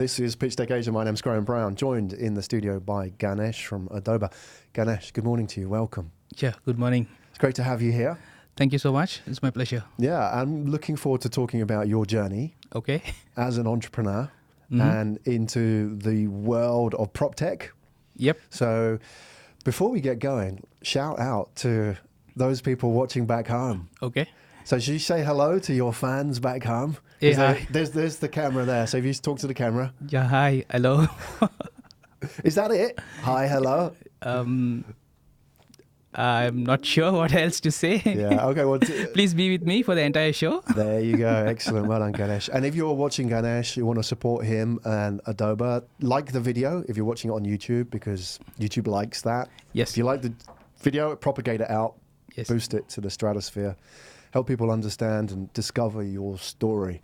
This is Pitchdeckasia. My name's Graham Brown, joined in the studio by Ganesh from Adobha. Ganesh, good morning to you. Welcome. Yeah, good morning. It's great to have you here. Thank you so much. It's my pleasure. Yeah, I'm looking forward to talking about your journey Okay. as an entrepreneur and into the world of prop tech. Yep. So before we get going, shout out to those people watching back home. Okay. So should you say hello to your fans back home? Hey, hi. There's the camera there. So if you talk to the camera. Yeah, hi. Hello. Is that it? Hi, hello. I'm not sure what else to say. Yeah, okay. Well, Please be with me for the entire show. there you go. Excellent. Well done, Ganesh. And if you're watching Ganesh, you want to support him and Adobha, like the video if you're watching it on YouTube, because YouTube likes that. Yes. If you like the video, propagate it out, Yes. boost it to the stratosphere, help people understand and discover your story.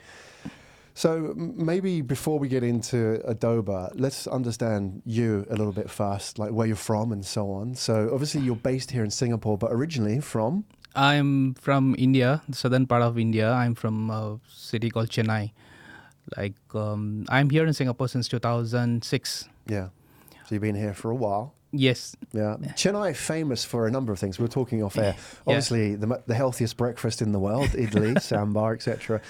So maybe before we get into Adobha, let's understand you a little bit first, like where you're from and so on. So obviously you're based here in Singapore, but originally from? I'm from India, the southern part of India. I'm from a city called Chennai. I'm here in Singapore since 2006. Yeah. So you've been here for a while. Yes. Yeah. Chennai famous for a number of things. We were talking off air. Obviously, the healthiest breakfast in the world, idli, sambar, etc.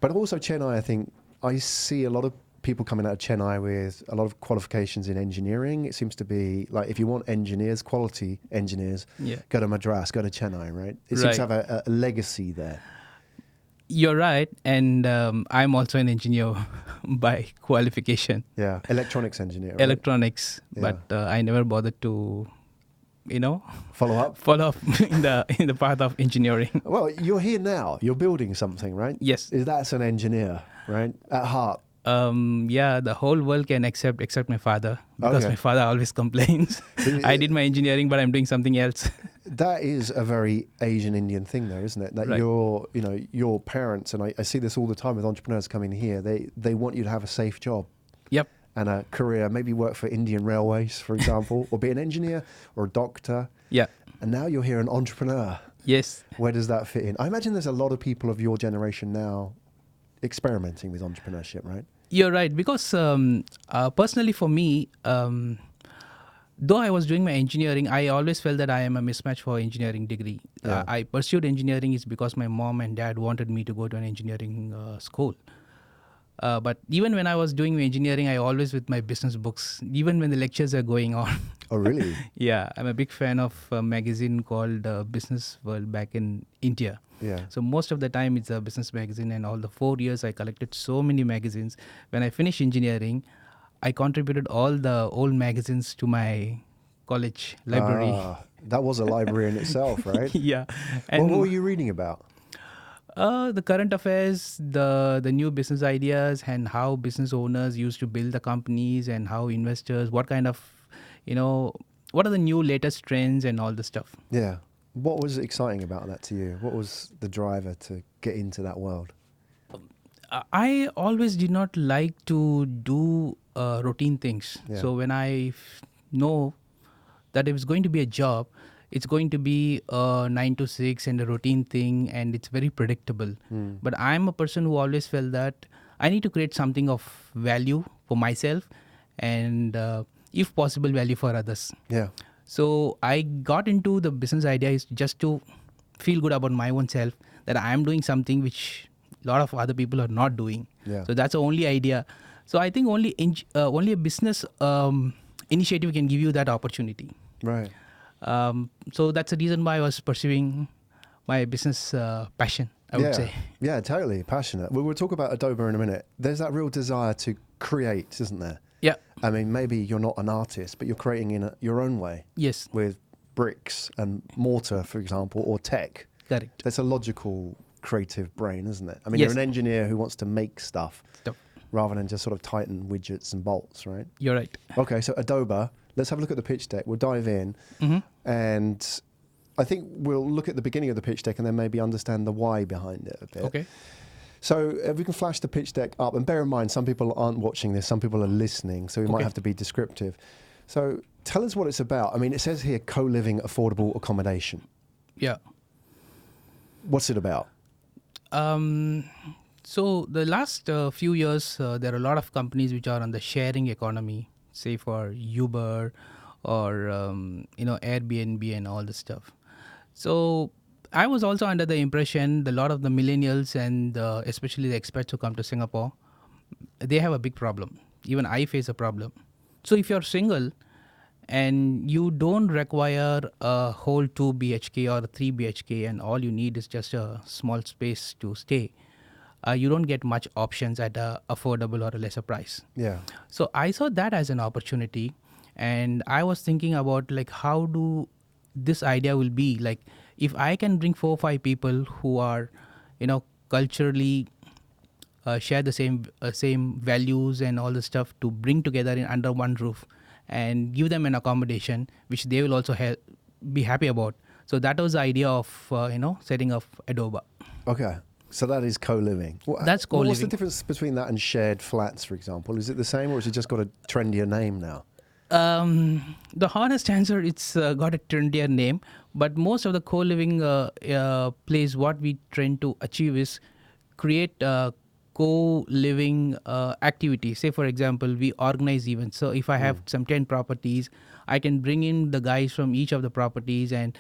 But also Chennai, I think, I see a lot of people coming out of Chennai with a lot of qualifications in engineering. It seems to be like if you want engineers, quality engineers, go to Madras, go to Chennai, right? It seems to have a legacy there. You're right. And I'm also an engineer by qualification. Yeah. Electronics engineer. Right? Electronics. Yeah. But I never bothered to, Follow up. follow up in the path of engineering. Well, you're here now. You're building something, right? Yes. That's an engineer, right? At heart. Yeah, the whole world can except my father, because my father always complains. I did my engineering, but I'm doing something else. That is a very Asian Indian thing, though, isn't it? That Right. your parents, and I see this all the time with entrepreneurs coming here. They want you to have a safe job. Yep. And a career, maybe work for Indian Railways, for example, or be an engineer or a doctor. Yeah. And now you're here, an entrepreneur. Yes. Where does that fit in? I imagine there's a lot of people of your generation now experimenting with entrepreneurship, right? You're right. Because personally for me, though I was doing my engineering, I always felt that I am a mismatch for engineering degree. Yeah. I pursued engineering is because my mom and dad wanted me to go to an engineering school. But even when I was doing my engineering, I always with my business books, even when the lectures are going on. Oh, really? Yeah, I'm a big fan of a magazine called Business World back in India. Yeah. So most of the time it's a business magazine, and all the 4 years I collected so many magazines. When I finished engineering, I contributed all the old magazines to my college library. That was a library in itself, right? Yeah. And What were you reading about? the current affairs, the new business ideas, and how business owners used to build the companies, and how investors, what kind of, what are the new latest trends and all the stuff. Yeah. What was exciting about that to you? What was the driver to get into that world? I always did not like to do routine things. Yeah. So when I know that if it's going to be a job, it's going to be a 9 to 6 and a routine thing, and it's very predictable. But I'm a person who always felt that I need to create something of value for myself and, if possible, value for others. Yeah. So I got into the business idea is just to feel good about my own self, that I am doing something which a lot of other people are not doing. Yeah. So that's the only idea. So I think only a business initiative can give you that opportunity. Right. So that's the reason why I was pursuing my business passion, I would say. Yeah, totally. Passionate. We'll talk about Adobha in a minute. There's that real desire to create, isn't there? Yeah. I mean, maybe you're not an artist, but you're creating in your own way. Yes. With bricks and mortar, for example, or tech. Correct. That's a logical, creative brain, isn't it? I mean, Yes. you're an engineer who wants to make stuff Stuff. rather than just sort of tighten widgets and bolts, right? You're right. Okay, so Adobha, let's have a look at the pitch deck. We'll dive in. And I think we'll look at the beginning of the pitch deck and then maybe understand the why behind it a bit. Okay. So if we can flash the pitch deck up, and bear in mind, some people aren't watching this, some people are listening, so we might have to be descriptive. So tell us what it's about. I mean, it says here, co-living affordable accommodation. Yeah. What's it about? So the last few years, there are a lot of companies which are on the sharing economy, say for Uber or Airbnb and all this stuff. So I was also under the impression that a lot of the millennials and especially the expats who come to Singapore, they have a big problem. Even I face a problem. So if you're single and you don't require a whole 2 BHK or a 3 BHK and all you need is just a small space to stay, you don't get much options at a affordable or a lesser price. Yeah. So I saw that as an opportunity, and I was thinking about like how do this idea will be like if I can bring 4 or 5 people who are, culturally share the same values and all the stuff to bring together in under one roof and give them an accommodation which they will also be happy about. So that was the idea of setting up Adobha. Okay. So that is co-living. That's co-living. What's the difference between that and shared flats, for example? Is it the same, or has it just got a trendier name now? The honest answer, it's got a trendier name, but most of the co-living place, what we trying to achieve is create co-living activity. Say for example, we organize events. So if I have some 10 properties, I can bring in the guys from each of the properties and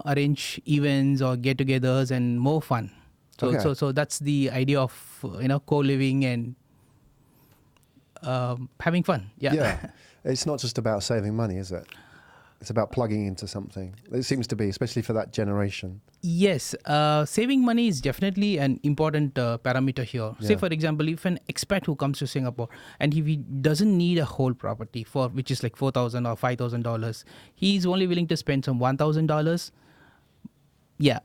arrange events or get-togethers and more fun. So Okay. so that's the idea of co-living and having fun. Yeah. It's not just about saving money, is it? It's about plugging into something. It seems to be, especially for that generation. Yes, saving money is definitely an important parameter here. Yeah. Say, for example, if an expat who comes to Singapore and if he doesn't need a whole property for which is like $4,000 or $5,000, he's only willing to spend some $1,000. Yeah,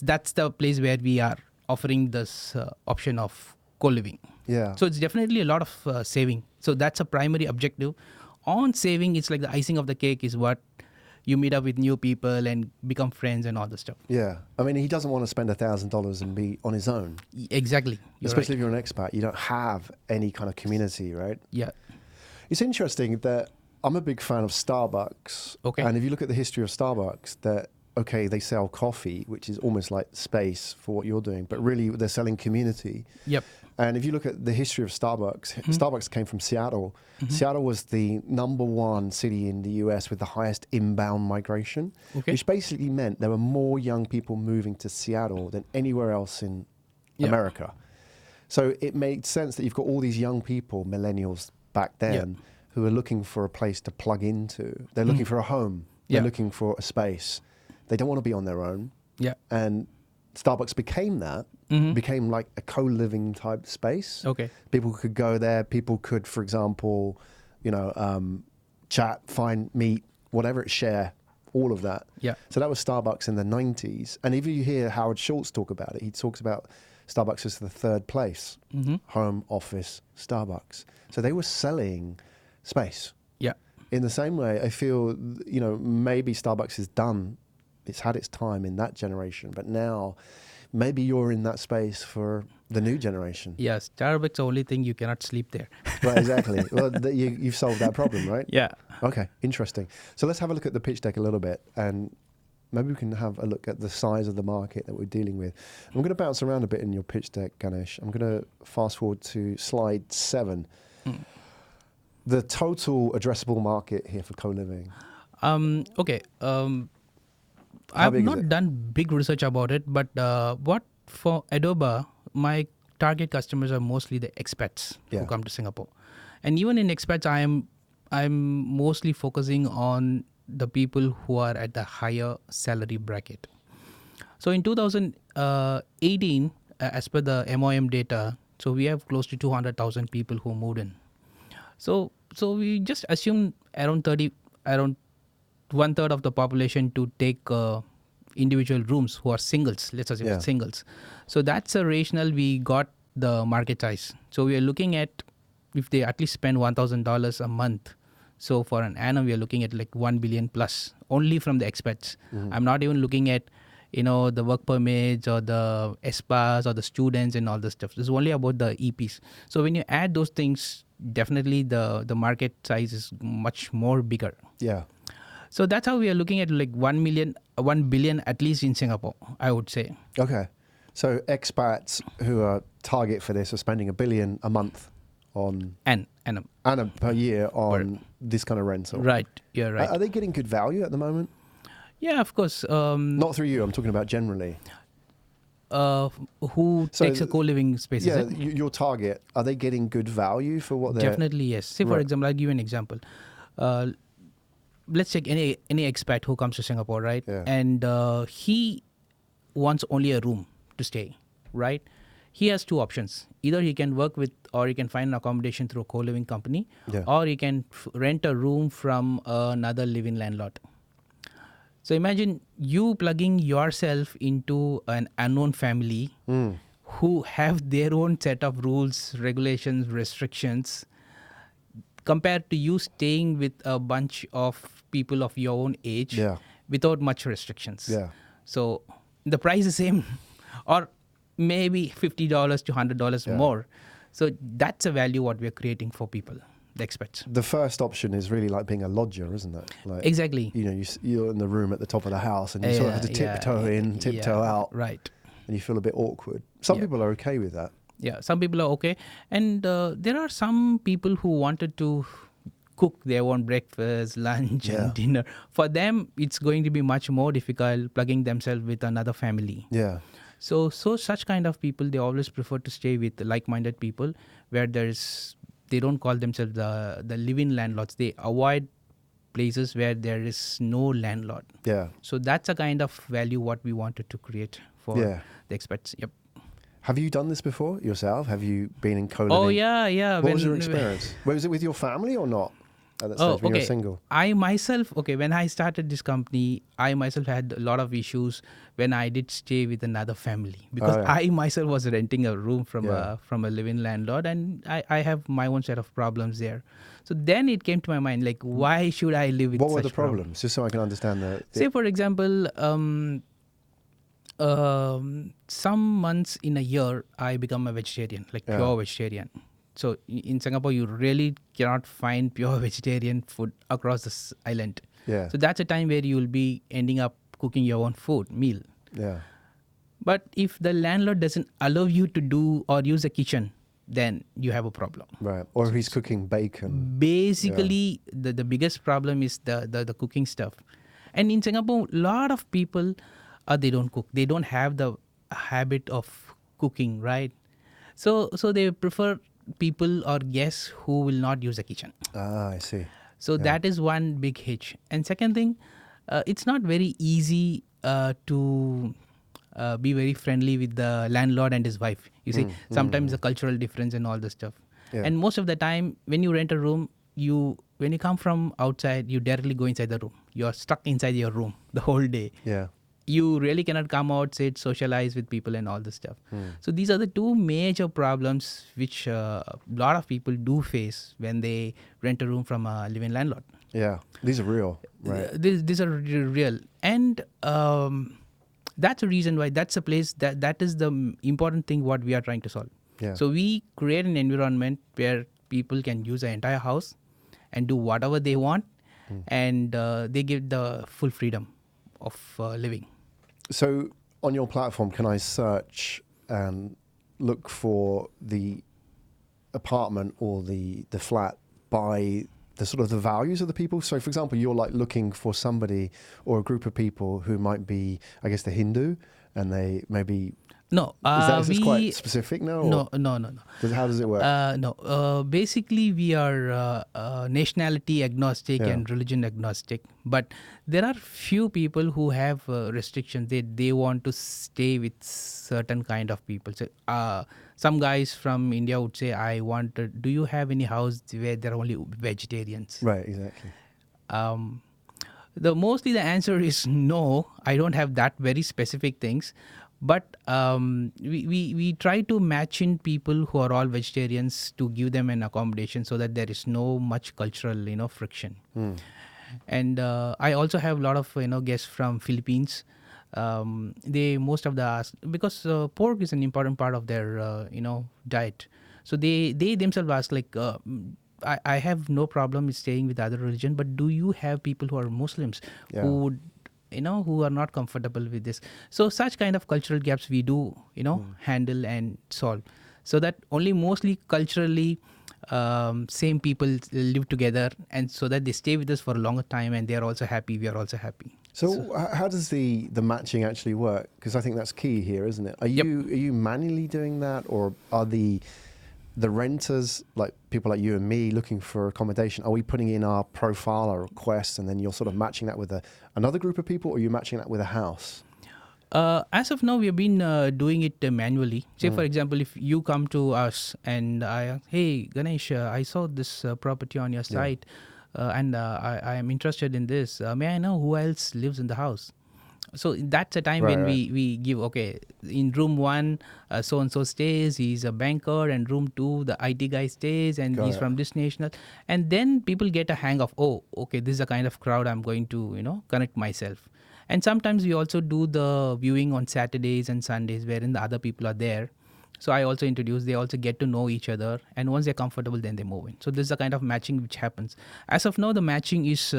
that's the place where we are offering this option of co-living. Yeah. So it's definitely a lot of saving. So that's a primary objective. On saving, it's like the icing of the cake is what you meet up with new people and become friends and all the stuff. Yeah. I mean, he doesn't want to spend $1,000 and be on his own. Exactly. Especially if you're an expat. You don't have any kind of community, right? Yeah. It's interesting that I'm a big fan of Starbucks. Okay. And if you look at the history of Starbucks, they sell coffee, which is almost like space for what you're doing, but really they're selling community. Yep. And if you look at the history of Starbucks, Starbucks came from Seattle. Seattle was the #1 city in the US with the highest inbound migration, which basically meant there were more young people moving to Seattle than anywhere else in America. So it made sense that you've got all these young people, millennials back then, who are looking for a place to plug into. They're looking for a home. They're looking for a space. They don't want to be on their own. Yeah. And Starbucks became that, became like a co-living type space. Okay. People could go there. People could, for example, chat, meet, whatever, share, all of that. Yeah. So that was Starbucks in the 90s. And if you hear Howard Schultz talk about it, he talks about Starbucks as the third place, home, office, Starbucks. So they were selling space. Yeah. In the same way, I feel, maybe Starbucks is done. It's had its time in that generation, but now maybe you're in that space for the new generation. Yeah, Starbucks the only thing you cannot sleep there. Right, exactly. Well, you've solved that problem, right? Yeah. Okay, interesting. So let's have a look at the pitch deck a little bit, and maybe we can have a look at the size of the market that we're dealing with. I'm going to bounce around a bit in your pitch deck, Ganesh. I'm going to fast forward to slide 7. The total addressable market here for co-living. Okay. I've not done big research about it, but what for Adobha, my target customers are mostly the expats who come to Singapore, and even in expats, I'm mostly focusing on the people who are at the higher salary bracket. So in 2018, as per the MOM data, so we have close to 200,000 people who moved in. So we just assume around 1/3 of the population to take individual rooms who are singles. Let's assume singles. So that's a rationale we got the market size. So we are looking at if they at least spend $1,000 a month. So for an annum, we are looking at like 1 billion plus only from the expats. I'm not even looking at the work permits or the ESPAs or the students and all this stuff. This is only about the EPs. So when you add those things, definitely the market size is much more bigger. Yeah. So that's how we are looking at like 1 billion at least in Singapore, I would say. Okay. So expats who are target for this are spending $1 billion a month on And per year on this kind of rental. right, you're right. Are they getting good value at the moment? Yeah, of course. Not through you. I'm talking about generally. Who So takes a co-living space? Yeah, Is it? your target, are they getting good value for what they're... Definitely yes. Say for Right. example, I'll give you an example. Let's take any expat who comes to Singapore, right? Yeah. And he wants only a room to stay, right? He has two options. Either he can work with, or he can find an accommodation through a co-living company, Yeah. or he can rent a room from another living landlord. So imagine you plugging yourself into an unknown family who have their own set of rules, regulations, restrictions, compared to you staying with a bunch of people of your own age Yeah. without much restrictions. Yeah. So the price is same, or maybe $50 to $100 Yeah. more. So that's a value what we're creating for people, the expats. The first option is really like being a lodger, isn't it? Like, Exactly. you know, you're in the room at the top of the house and you sort of have to tiptoe in, tiptoe out, Right. and you feel a bit awkward. Some Yeah. people are okay with that. Yeah, some people are okay. And there are some people who wanted to cook their own breakfast, lunch, Yeah. and dinner. For them, it's going to be much more difficult plugging themselves with another family. Yeah. So such kind of people, they always prefer to stay with like-minded people where they don't call themselves the living landlords. They avoid places where there is no landlord. Yeah. So that's a kind of value what we wanted to create for Yeah. the expats. Yep. Have you done this before yourself? Have you been in co-living? Oh yeah. What was your experience? Was it with your family or not at that stage when you were single? I myself, when I started this company, I myself had a lot of issues when I did stay with another family because yeah. I myself was renting a room from Yeah. a living landlord, and I have my own set of problems there. So then it came to my mind, like, why should I live with What were such the problems? Just so I can understand the... Say, for example, some months in a year, I become a vegetarian, like Yeah. pure vegetarian. So in Singapore, you really cannot find pure vegetarian food across this island. Yeah. So that's a time where you will be ending up cooking your own meal. Yeah. But if the landlord doesn't allow you to do or use a kitchen, then you have a problem. Right. Or if he's cooking bacon. Basically, the biggest problem is the cooking stuff. And in Singapore, a lot of people, they don't cook. They don't have the habit of cooking, right? So they prefer people or guests who will not use a kitchen. Ah, I see. So that is one big hitch. And second thing, it's not very easy to be very friendly with the landlord and his wife. You see, sometimes the cultural difference and all this stuff. Yeah. And most of the time, when you rent a room, when you come from outside, you directly go inside the room. You're stuck inside your room the whole day. Yeah. You really cannot come out, sit, socialize with people and all this stuff. So these are the two major problems which a lot of people do face when they rent a room from a living landlord. Yeah. These are real, right? These are real. And that's a reason why that's a place that is the important thing what we are trying to solve. Yeah. So we create an environment where people can use the entire house and do whatever they want, and they give the full freedom of living. So on your platform, can I search and look for the apartment or the flat by the sort of the values of the people? So for example, you're like looking for somebody or a group of people who might be, I guess, the Hindu, and they maybe... No, is this quite specific now? No. How does it work? No. Basically, we are nationality agnostic and religion agnostic. But there are few people who have restrictions. They want to stay with certain kind of people. So, some guys from India would say, do you have any house where there are only vegetarians? Right, exactly. Mostly the answer is no. I don't have that very specific things. But we try to match in people who are all vegetarians to give them an accommodation so that there is no much cultural friction. And I also have a lot of guests from Philippines. Most of the because pork is an important part of their diet. So they themselves ask like, I have no problem with staying with other religion, but do you have people who are Muslims who would who are not comfortable with this. So such kind of cultural gaps we do handle and solve, so that only mostly culturally same people live together, and so that they stay with us for a longer time, and they are also happy, we are also happy. So how does the matching actually work? Because I think that's key here, isn't it? Are you manually doing that, or are the renters, like people like you and me, looking for accommodation? Are we putting in our profile, our request, and then you're sort of matching that with another group of people, or are you matching that with a house? As of now, we have been doing it manually. Say, for example, if you come to us and hey, Ganesh, I saw this property on your site, and I am interested in this. May I know who else lives in the house? So that's a time when we give, okay, in room 1, so-and-so stays, he's a banker, and room 2, the IT guy stays, and he's from this national. And then people get a hang of, oh, okay, this is the kind of crowd I'm going to, connect myself. And sometimes we also do the viewing on Saturdays and Sundays wherein the other people are there. So I also introduce, they also get to know each other. And once they're comfortable, then they move in. So this is the kind of matching which happens. As of now, the matching is,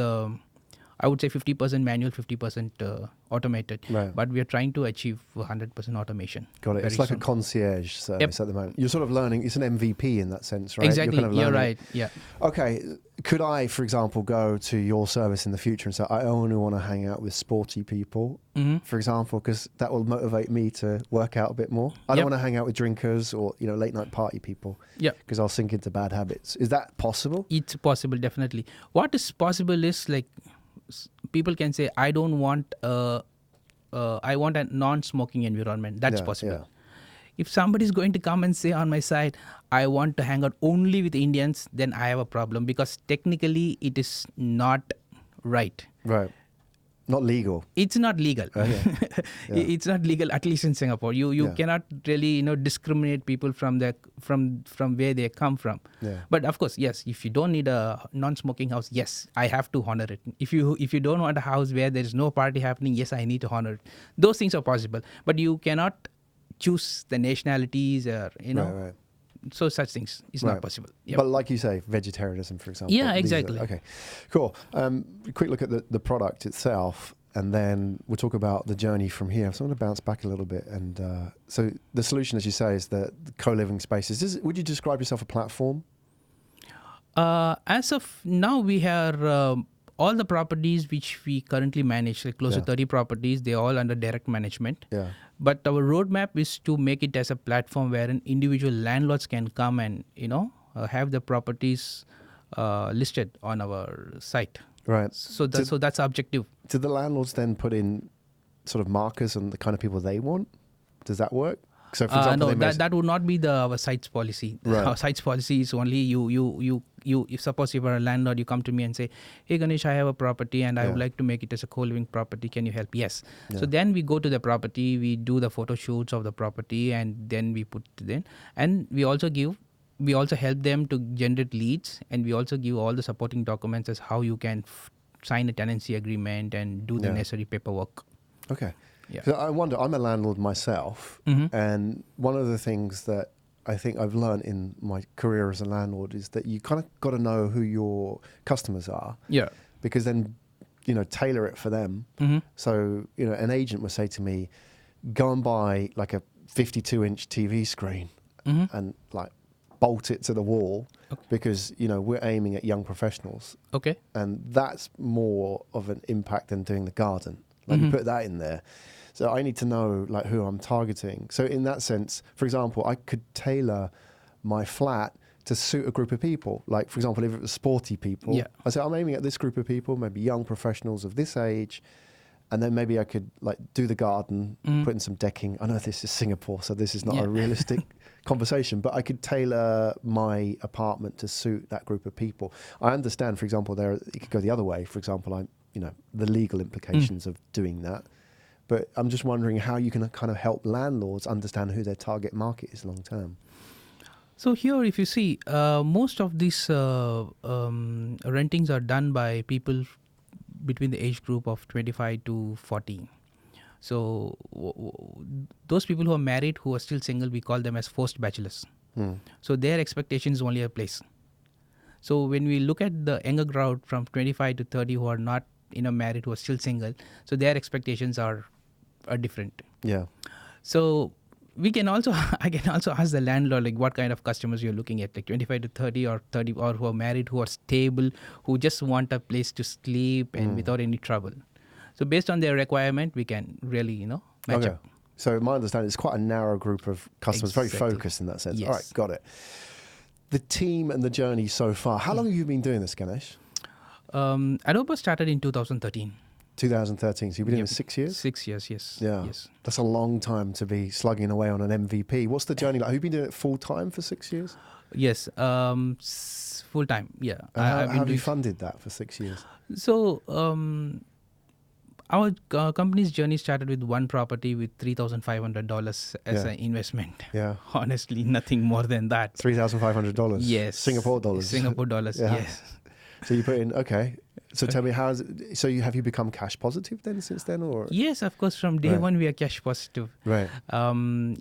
I would say 50% manual, 50% automated. Right. But we are trying to achieve 100% automation. Got it. It's like a concierge service at the moment. You're sort of learning, it's an MVP in that sense, right? Exactly. You're right. Yeah. Okay. Could I, for example, go to your service in the future and say, I only want to hang out with sporty people, for example, because that will motivate me to work out a bit more. I don't want to hang out with drinkers or, late night party people. Yeah. Because I'll sink into bad habits. Is that possible? It's possible, definitely. What is possible is, like, people can say, I don't want I want a non-smoking environment. That's possible. Yeah. If somebody is going to come and say on my site, I want to hang out only with Indians, then I have a problem, because technically it is not right. Right. Not legal. It's not legal. It's not legal, at least in Singapore. You cannot really discriminate people from where they come from. Yeah. But of course, yes, if you don't need a non-smoking house, yes, I have to honor it. If you don't want a house where there is no party happening, yes, I need to honor it. Those things are possible, but you cannot choose the nationalities or Right. So such things is not possible. Yep. But like you say, vegetarianism, for example. Yeah, exactly. Okay, cool. Quick look at the product itself, and then we'll talk about the journey from here. So I'm going to bounce back a little bit. And so the solution, as you say, is the co-living spaces. Would you describe yourself a platform? As of now, we have all the properties which we currently manage, like close to 30 properties, they're all under direct management. Yeah. But our roadmap is to make it as a platform wherein individual landlords can come and have the properties listed on our site. Right. So that's the objective. Do the landlords then put in sort of markers on the kind of people they want? Does that work? So, for example, no, that would not be our site's policy. Right. Our site's policy is only you. If suppose you are a landlord, you come to me and say, "Hey Ganesh, I have a property and I would like to make it as a co-living property. Can you help?" Yes. Yeah. So then we go to the property, we do the photo shoots of the property, and then we put it in. And we also help them to generate leads, and we also give all the supporting documents as how you can sign a tenancy agreement and do the necessary paperwork. Okay. Yeah. So I wonder, I'm a landlord myself, and one of the things that I think I've learned in my career as a landlord is that you kind of got to know who your customers are. Yeah. Because then, tailor it for them. So, an agent would say to me, go and buy like a 52-inch TV screen and like bolt it to the wall because, we're aiming at young professionals. Okay. And that's more of an impact than doing the garden. Like you put that in there. So I need to know like who I'm targeting. So in that sense, for example, I could tailor my flat to suit a group of people. Like, for example, if it was sporty people, I say I'm aiming at this group of people, maybe young professionals of this age. And then maybe I could like do the garden, put in some decking. I know this is Singapore, so this is not a realistic conversation, but I could tailor my apartment to suit that group of people. I understand, for example, it could go the other way. For example, the legal implications of doing that. But I'm just wondering how you can kind of help landlords understand who their target market is long term. So here, if you see, most of these rentings are done by people between the age group of 25 to 40. So those people who are married, who are still single, we call them as forced bachelors. So their expectation is only a place. So when we look at the younger crowd from 25 to 30 who are not married, who are still single. So their expectations are different. Yeah. So I can also ask the landlord, like, what kind of customers you're looking at, like 25 to 30 or 30, or who are married, who are stable, who just want a place to sleep and without any trouble. So based on their requirement, we can really, match up. So my understanding is quite a narrow group of customers, very focused in that sense. Yes. All right, got it. The team and the journey so far. How long have you been doing this, Ganesh? Adobha started in 2013. 2013. So you've been doing it 6 years? 6 years, yes. Yeah. Yes. That's a long time to be slugging away on an MVP. What's the journey like? Have you been doing it full time for 6 years? Yes. Full time. Yeah. How have you funded that for 6 years? So our company's journey started with one property with $3,500 as an investment. Yeah. Honestly, nothing more than that. $3,500. Yes. Singapore dollars. Singapore dollars. Yeah. Yes. So you put in, okay. So tell me, have you become cash positive then since then, or? Yes, of course. From day one, we are cash positive. Right.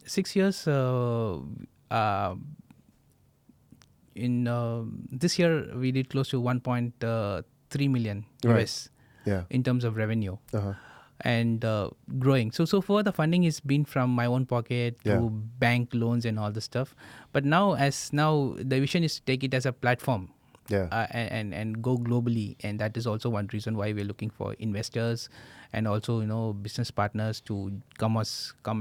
6 years. In this year, we did close to 1.3 million US. Yeah. In terms of revenue. And growing. So far the funding has been from my own pocket to bank loans and all the stuff. But now the vision is to take it as a platform. And go globally, and that is also one reason why we're looking for investors and also business partners to come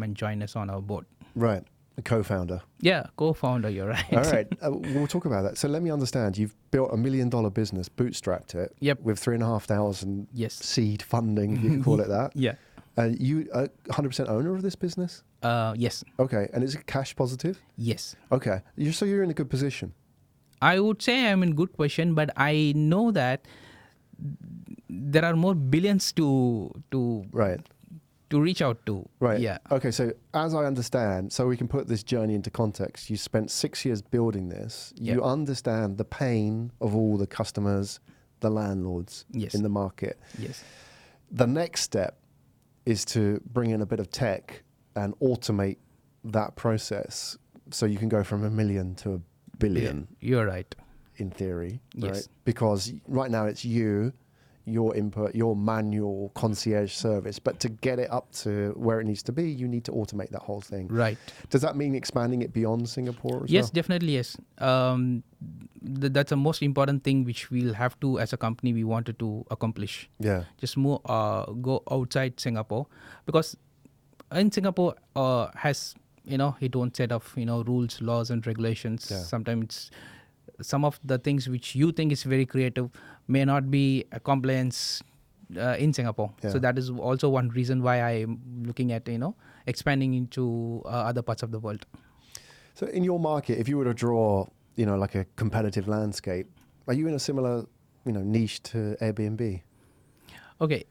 and join us on our board. Right, a co-founder. Yeah, co-founder. You're right. All right, we'll talk about that. So let me understand. You've built $1 million business, bootstrapped it. Yep. With $3,500 seed funding, if you can call it that. Yeah. You are 100% owner of this business? Yes. Okay, and is it cash positive? Yes. Okay, so you're in a good position. I would say I'm in good position, but I know that there are more billions to reach out to. Right. Yeah. Okay, so as I understand, so we can put this journey into context, you spent 6 years building this. You understand the pain of all the customers, the landlords in the market. Yes. The next step is to bring in a bit of tech and automate that process so you can go from $1 million to $1 billion. You're right. In theory, yes. Right? Because right now it's your input, your manual concierge service. But to get it up to where it needs to be, you need to automate that whole thing. Right. Does that mean expanding it beyond Singapore as yes, well? Definitely, yes. That's the most important thing which we'll have to, as a company, we wanted to accomplish. Yeah. Just go outside Singapore, because in Singapore has its own set of rules, laws and regulations. Yeah. Sometimes some of the things which you think is very creative may not be a compliance in Singapore. Yeah. So that is also one reason why I'm looking at expanding into other parts of the world. So in your market, if you were to draw like a competitive landscape, are you in a similar niche to Airbnb? Okay.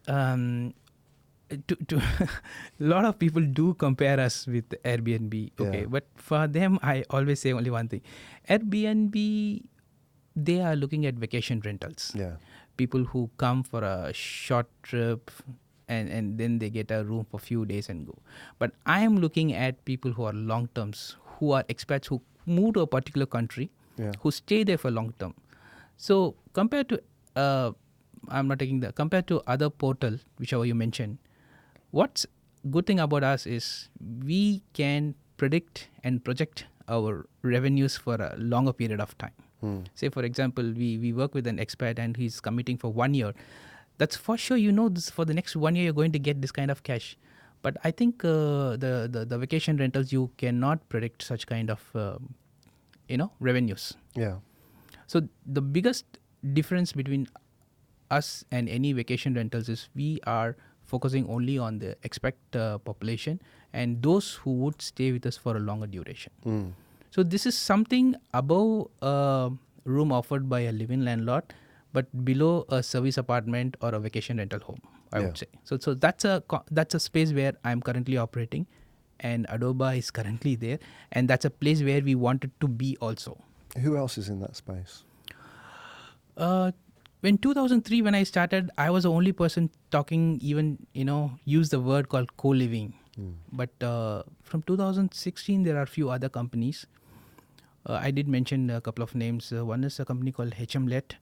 To a lot of people do compare us with Airbnb. Okay, but for them, I always say only one thing: Airbnb, they are looking at vacation rentals. Yeah. People who come for a short trip and then they get a room for a few days and go. But I am looking at people who are long terms, who are expats, who move to a particular country, who stay there for long term. So compared to compared to other portal, whichever you mentioned, what's good thing about us is we can predict and project our revenues for a longer period of time. Say, for example, we work with an expat and he's committing for 1 year. That's for sure, this for the next 1 year, you're going to get this kind of cash. But I think the vacation rentals, you cannot predict such kind of, revenues. Yeah. So the biggest difference between us and any vacation rentals is we are focusing only on the expat population and those who would stay with us for a longer duration. So this is something above a room offered by a live-in landlord, but below a service apartment or a vacation rental home, I would say. So that's a space where I'm currently operating, and Adobha is currently there, and that's a place where we wanted to be also. Who else is in that space? In 2003, when I started, I was the only person talking, even, use the word called co-living. But from 2016, there are a few other companies. I did mention a couple of names. One is a company called HMLet,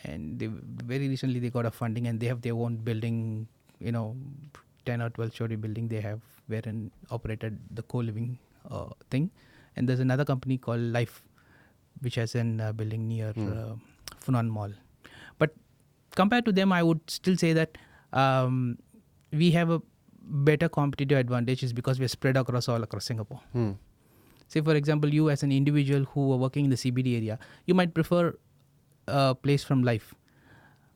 and they very recently they got a funding, and they have their own building, 10 or 12 story building they have wherein operated the co-living thing. And there's another company called Life, which has a building near Funan Mall. But compared to them, I would still say that we have a better competitive advantage is because we're spread across Singapore. Say, for example, you as an individual who are working in the CBD area, you might prefer a place from Life.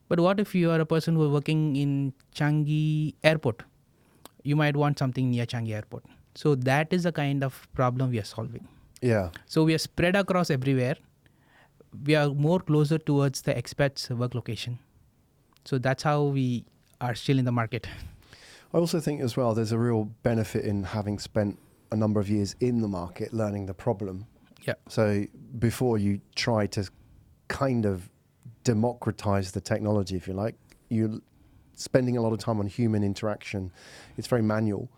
But what if you are a person who are working in Changi Airport? You might want something near Changi Airport. So that is the kind of problem we are solving. Yeah. So we are spread across everywhere. We are more closer towards the expats' work location. So that's how we are still in the market. I also think as well there's a real benefit in having spent a number of years in the market learning the problem. Yeah. So before you try to kind of democratize the technology, if you like, you're spending a lot of time on human interaction. It's very manual.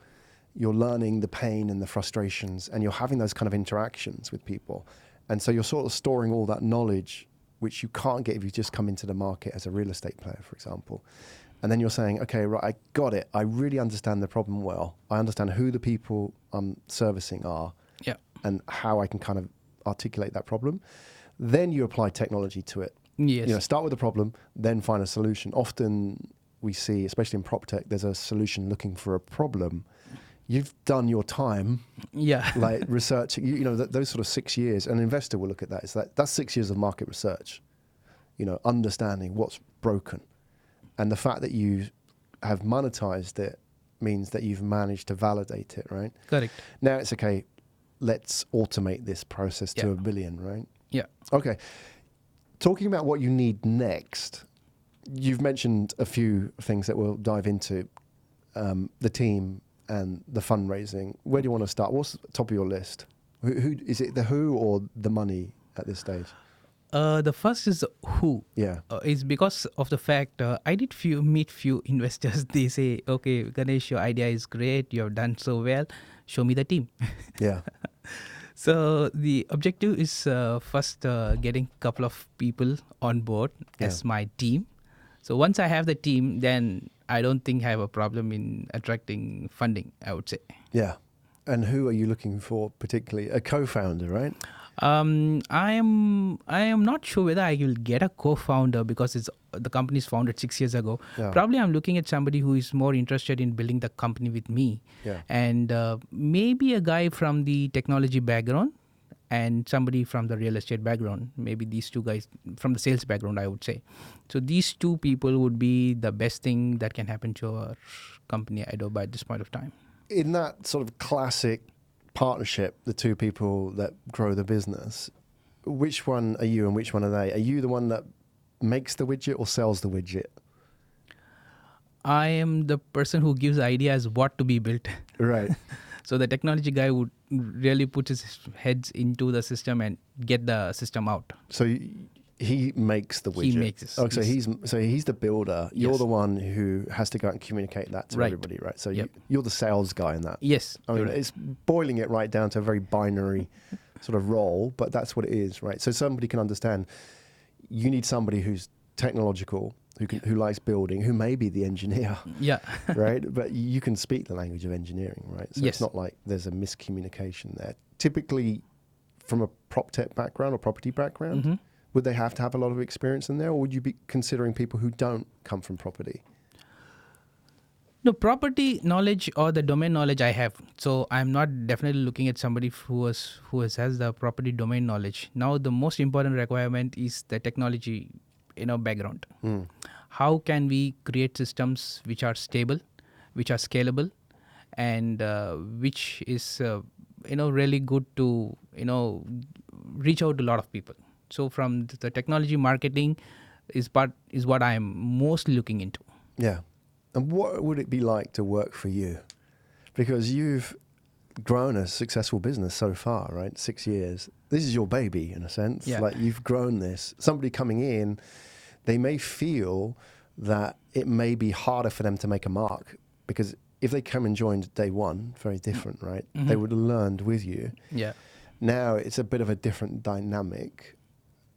You're learning the pain and the frustrations, and you're having those kind of interactions with people. And so you're sort of storing all that knowledge, which you can't get if you just come into the market as a real estate player, for example. And then you're saying, okay, right, I got it. I really understand the problem well. I understand who the people I'm servicing are, and how I can kind of articulate that problem. Then you apply technology to it. Yes. Start with the problem, then find a solution. Often we see, especially in prop tech, there's a solution looking for a problem. You've done your time, like researching. Those sort of 6 years. An investor will look at that. That's 6 years of market research. Understanding what's broken, and the fact that you have monetized it means that you've managed to validate it, right? Correct. Now it's okay. Let's automate this process to 1 billion, right? Yeah. Okay. Talking about what you need next, you've mentioned a few things that we'll dive into, the team and the fundraising. Where do you want to start? What's the top of your list? Who is it? The who or the money at this stage? The first is who. Yeah. Is because of the fact I did meet few investors. They say, okay, Ganesh, your idea is great. You have done so well. Show me the team. Yeah. So the objective is first getting a couple of people on board as my team. So once I have the team, then I don't think I have a problem in attracting funding, I would say. Yeah. And who are you looking for particularly? A co-founder, right? I am not sure whether I will get a co-founder because the company is founded 6 years ago. Yeah. Probably I'm looking at somebody who is more interested in building the company with me. Yeah. And maybe a guy from the technology background and somebody from the real estate background. Maybe these two guys from the sales background, I would say. So these two people would be the best thing that can happen to our company, Adobha, at this point of time. In that sort of classic partnership, the two people that grow the business, which one are you and which one are they? Are you the one that makes the widget or sells the widget? I am the person who gives ideas what to be built. Right. So the technology guy would really put his heads into the system and get the system out. So he makes the widget. He makes it. Oh, so he's the builder. You're Yes. the one who has to go out and communicate that to Right. everybody, right? So Yep. you're the sales guy in that. Yes. I mean, you're right. it's boiling it right down to a very binary sort of role, but that's what it is, right? So somebody can understand. You need somebody who's technological, who likes building, who may be the engineer, Yeah. right? But you can speak the language of engineering, right? So Yes. it's not like there's a miscommunication there. Typically, from a prop tech background or property background, Mhm. would they have to have a lot of experience in there, or would you be considering people who don't come from property? No, property knowledge or the domain knowledge I have. So I'm not definitely looking at somebody who has the property domain knowledge. Now the most important requirement is the technology, background. How can we create systems which are stable, which are scalable, and which is really good to reach out to a lot of people. So from the technology marketing is what I am mostly looking into. Yeah. And what would it be like to work for you? Because you've grown a successful business so far, right? 6 years. This is your baby in a sense. Yeah. Like you've grown this. Somebody coming in, they may feel that it may be harder for them to make a mark because if they come and joined day one, very different, right? Mm-hmm. They would have learned with you. Yeah. Now it's a bit of a different dynamic.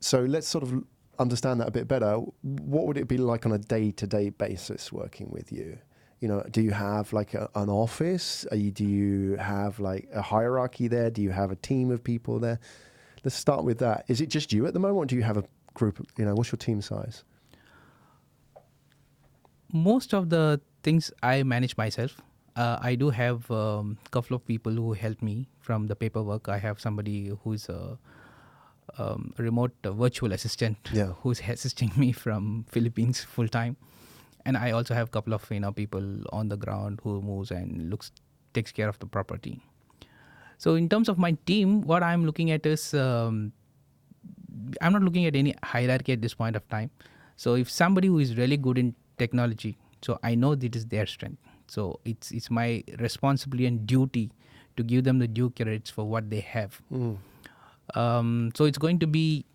So let's sort of understand that a bit better. What would it be like on a day-to-day basis working with you? You know, do you have like an office? Do you have like a hierarchy there? Do you have a team of people there? Let's start with that. Is it just you at the moment, or do you have a group? You know, what's your team size? Most of the things I manage myself. I do have a couple of people who help me from the paperwork. I have somebody who's a remote virtual assistant who's assisting me from Philippines full time, and I also have a couple of people on the ground who moves and takes care of the property. So in terms of my team, what I'm looking at is I'm not looking at any hierarchy at this point of time. So if somebody who is really good in technology, so I know that is their strength. So it's my responsibility and duty to give them the due credits for what they have. So it's going to be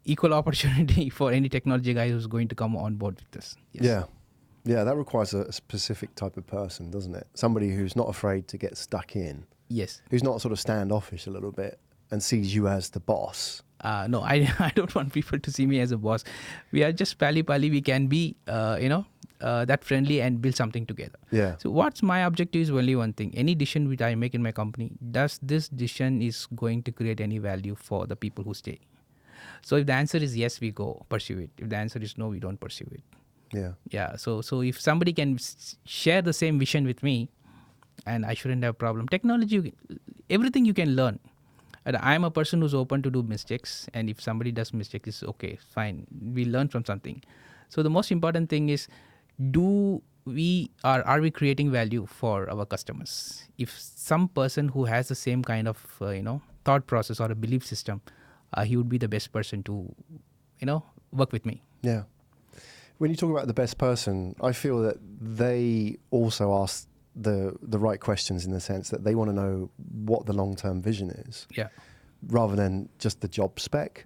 equal opportunity for any technology guy who's going to come on board with this. Yes. Yeah, that requires a specific type of person, doesn't it? Somebody who's not afraid to get stuck in. Yes. Who's not sort of standoffish a little bit and sees you as the boss. No, I don't want people to see me as a boss. We are just pally. We can be, that friendly and build something together. Yeah. So what's my objective is only one thing. Any decision which I make in my company, does this decision is going to create any value for the people who stay? So if the answer is yes, we go pursue it. If the answer is no, we don't pursue it. Yeah. So if somebody can share the same vision with me, and I shouldn't have a problem. Technology, everything you can learn. And I'm a person who's open to do mistakes, and if somebody does mistakes, it's okay, fine. We learn from something. So the most important thing is, are we creating value for our customers? If some person who has the same kind of thought process or a belief system, he would be the best person to work with me. Yeah. When you talk about the best person, I feel that they also ask the right questions, in the sense that they want to know what the long-term vision is, rather than just the job spec.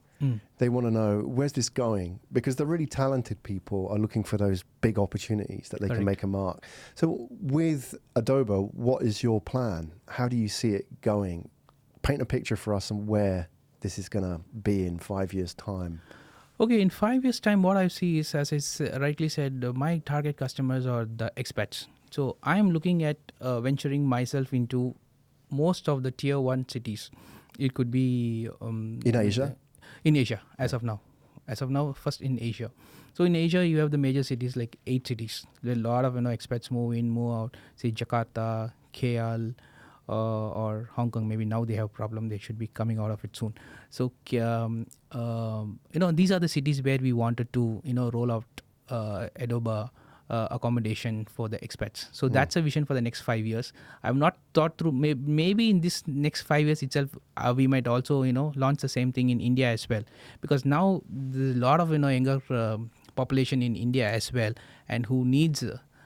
They want to know, where's this going? Because the really talented people are looking for those big opportunities that they can make a mark. So with Adobha, what is your plan? How do you see it going? Paint a picture for us on where this is going to be in 5 years' time. Okay, in 5 years' time, what I see is, as I rightly said, my target customers are the expats. So I am looking at venturing myself into most of the tier 1 cities. It could be in Asia? In Asia, as of now. First in Asia. So in Asia, you have the major cities, like 8 cities. There are a lot of expats move in, move out. Say Jakarta, KL, or Hong Kong. Maybe now they have a problem. They should be coming out of it soon. So these are the cities where we wanted to roll out Adobha accommodation for the expats. So that's a vision for the next 5 years. I've not thought through, maybe in this next 5 years itself, we might also launch the same thing in India as well, because now there's a lot of younger population in India as well, and who needs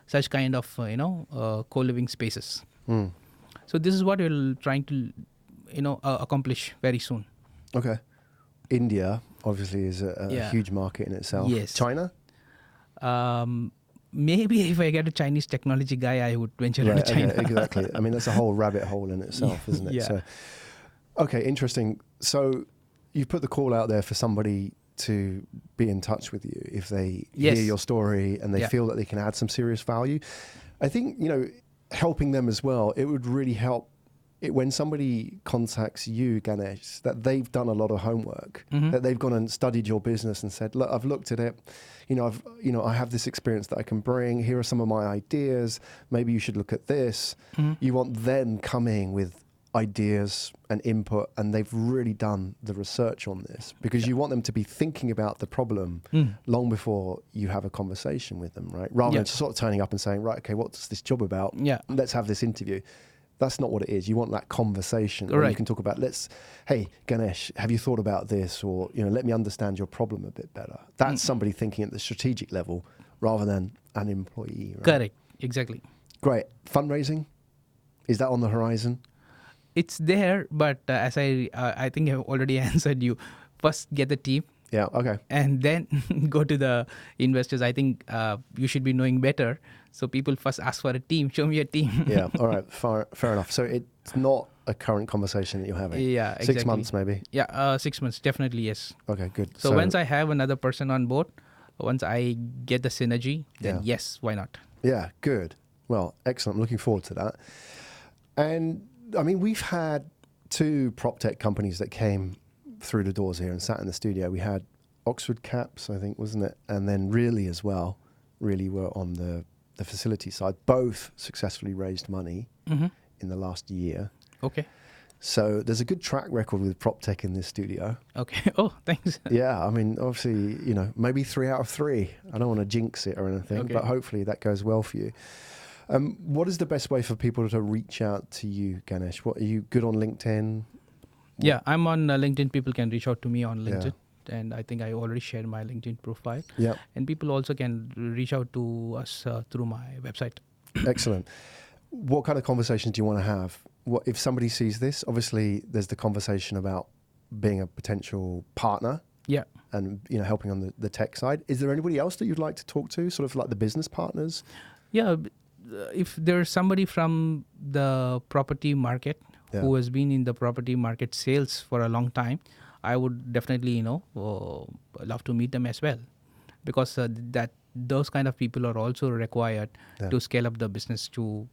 such kind of co-living spaces. So this is what we're trying to accomplish very soon. Okay. India obviously is a huge market in itself. Yes. China? Maybe if I get a Chinese technology guy, I would venture into China. Okay, exactly. I mean, that's a whole rabbit hole in itself, isn't it? Yeah. So, okay, interesting. So you've put the call out there for somebody to be in touch with you if they hear your story and they feel that they can add some serious value. I think, helping them as well, it would really help when somebody contacts you, Ganesh, that they've done a lot of homework, that they've gone and studied your business and said, look, I've looked at it, I have this experience that I can bring. Here are some of my ideas. Maybe you should look at this. You want them coming with ideas and input, and they've really done the research on this, because you want them to be thinking about the problem long before you have a conversation with them, right? Rather than just sort of turning up and saying, right, okay, what's this job about? Let's have this interview. That's not what it is. You want that conversation where you can talk about, hey, Ganesh, have you thought about this? Or, let me understand your problem a bit better. That's somebody thinking at the strategic level rather than an employee. Right? Correct. Exactly. Great. Fundraising? Is that on the horizon? It's there, but as I think I've already answered you. First, get the team. Yeah. Okay. and then go to the investors. I think you should be knowing better. So people first ask for a team. Show me a team. Yeah. All right. Fair enough. So it's not a current conversation that you're having. Yeah, exactly. 6 months maybe. Yeah, 6 months, definitely, yes. Okay. Good. So once I have another person on board, once I get the synergy, then yes, why not? Yeah. Good. Well, excellent. I'm looking forward to that. And I mean, we've had 2 prop tech companies that came through the doors here and sat in the studio. We had Oxford Caps, I think, wasn't it? And then Really as well. Really were on the facility side. Both successfully raised money in the last year. Okay. So there's a good track record with prop tech in this studio. Okay. Oh, thanks. Yeah, I mean, obviously, maybe 3 out of 3. I don't want to jinx it or anything, but hopefully that goes well for you. What is the best way for people to reach out to you, Ganesh? Are you good on LinkedIn? Yeah, I'm on LinkedIn. People can reach out to me on LinkedIn. And I think I already shared my LinkedIn profile. Yeah. And people also can reach out to us through my website. Excellent. What kind of conversations do you want to have? What if somebody sees this? Obviously, there's the conversation about being a potential partner. Yeah. And helping on the tech side. Is there anybody else that you'd like to talk to? Sort of like the business partners? Yeah. If there's somebody from the property market who has been in the property market sales for a long time, I would definitely, love to meet them as well, because those kind of people are also required to scale up the business to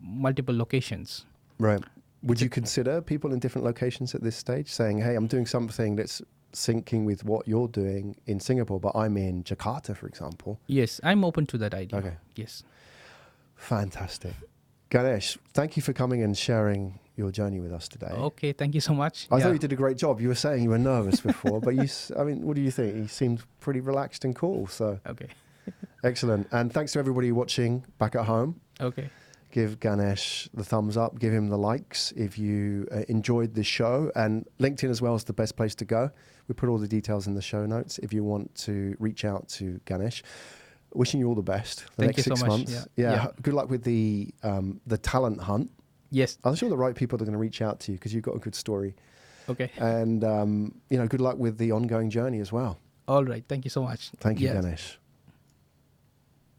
multiple locations. Right. Would you consider people in different locations at this stage saying, hey, I'm doing something that's syncing with what you're doing in Singapore, but I'm in Jakarta, for example? Yes, I'm open to that idea. Okay. Yes. Fantastic. Ganesh, thank you for coming and sharing your journey with us today. Okay, thank you so much. I thought you did a great job. You were saying you were nervous before, but what do you think? You seemed pretty relaxed and cool. So okay. Excellent. And thanks to everybody watching back at home. Okay. Give Ganesh the thumbs up. Give him the likes if you enjoyed the show. And LinkedIn as well is the best place to go. We put all the details in the show notes if you want to reach out to Ganesh. Wishing you all the best the next 6 months. Yeah. Good luck with the talent hunt. Yes. I'm sure the right people are going to reach out to you because you've got a good story. Okay. And, good luck with the ongoing journey as well. All right. Thank you so much. Thank you, Ganesh.